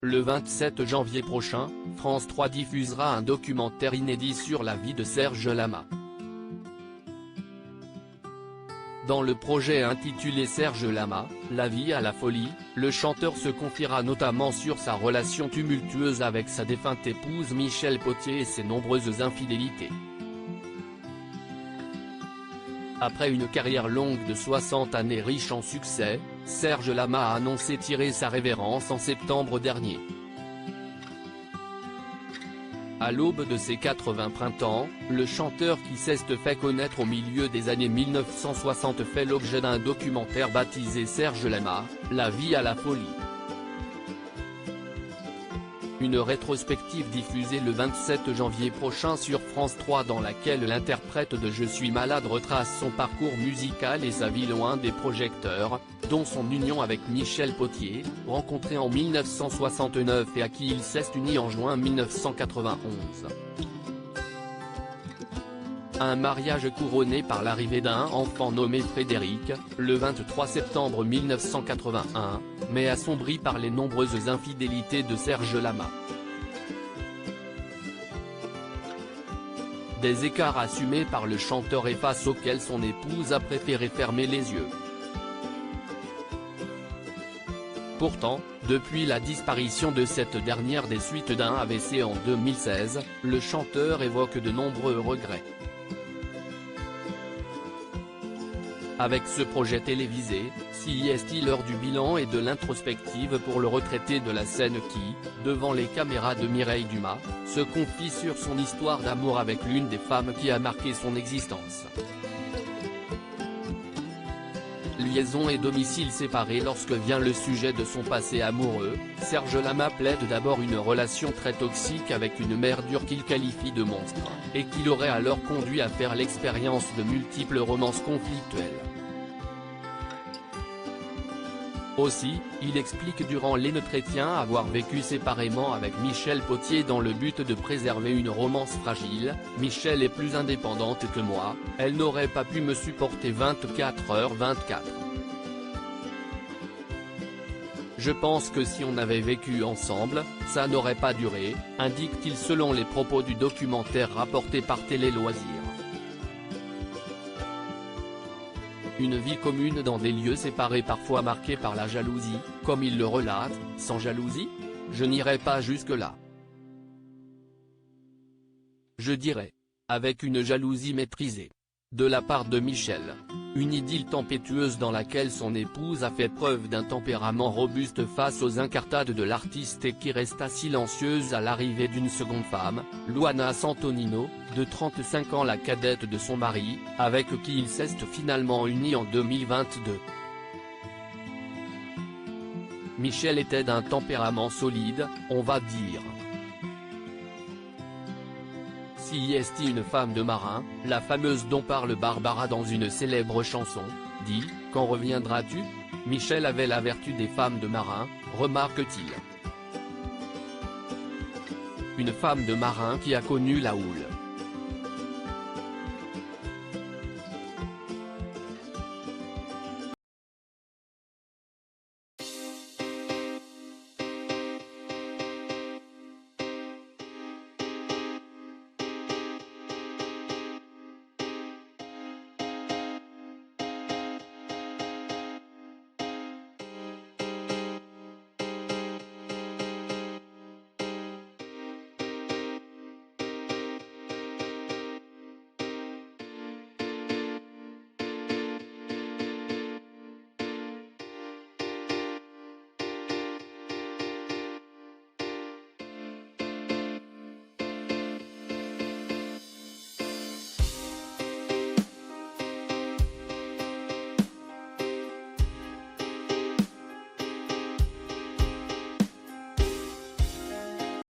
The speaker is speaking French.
Le 27 janvier prochain, France 3 diffusera un documentaire inédit sur la vie de Serge Lama. Dans le projet intitulé Serge Lama, la vie à la folie, le chanteur se confiera notamment sur sa relation tumultueuse avec sa défunte épouse Michel Pottier et ses nombreuses infidélités. Après une carrière longue de 60 années riche en succès, Serge Lama a annoncé tirer sa révérence en septembre dernier. À l'aube de ses 80 printemps, le chanteur qui s'est fait connaître au milieu des années 1960 fait l'objet d'un documentaire baptisé Serge Lama, la vie à la folie. Une rétrospective diffusée le 27 janvier prochain sur France 3 dans laquelle l'interprète de Je suis malade retrace son parcours musical et sa vie loin des projecteurs, dont son union avec Michel Pottier, rencontré en 1969 et à qui il s'est uni en juin 1991. Un mariage couronné par l'arrivée d'un enfant nommé Frédéric, le 23 septembre 1981, mais assombri par les nombreuses infidélités de Serge Lama. Des écarts assumés par le chanteur et face auxquels son épouse a préféré fermer les yeux. Pourtant, depuis la disparition de cette dernière des suites d'un AVC en 2016, le chanteur évoque de nombreux regrets. Avec ce projet télévisé, CIST l'heure du bilan et de l'introspective pour le retraité de la scène qui, devant les caméras de Mireille Dumas, se confie sur son histoire d'amour avec l'une des femmes qui a marqué son existence. Liaison et domicile séparés. Lorsque vient le sujet de son passé amoureux, Serge Lama plaide d'abord une relation très toxique avec une mère dure qu'il qualifie de monstre, et qui l'aurait alors conduit à faire l'expérience de multiples romances conflictuelles. Aussi, il explique durant l'entretien avoir vécu séparément avec Michel Pottier dans le but de préserver une romance fragile. Michel est plus indépendante que moi, elle n'aurait pas pu me supporter 24h/24. Je pense que si on avait vécu ensemble, ça n'aurait pas duré, indique-t-il selon les propos du documentaire rapporté par Télé Loisirs. Une vie commune dans des lieux séparés parfois marqués par la jalousie, comme il le relate, sans jalousie? Je n'irai pas jusque-là. Je dirais. Avec une jalousie maîtrisée. De la part de Michel. Une idylle tempétueuse dans laquelle son épouse a fait preuve d'un tempérament robuste face aux incartades de l'artiste et qui resta silencieuse à l'arrivée d'une seconde femme, Luana Santonino, de 35 ans, la cadette de son mari, avec qui il s'est finalement uni en 2022. Michel était d'un tempérament solide, on va dire. CIST une femme de marin, la fameuse dont parle Barbara dans une célèbre chanson, dit « Quand reviendras-tu » Michel avait la vertu des femmes de marin, remarque-t-il. Une femme de marin qui a connu la houle.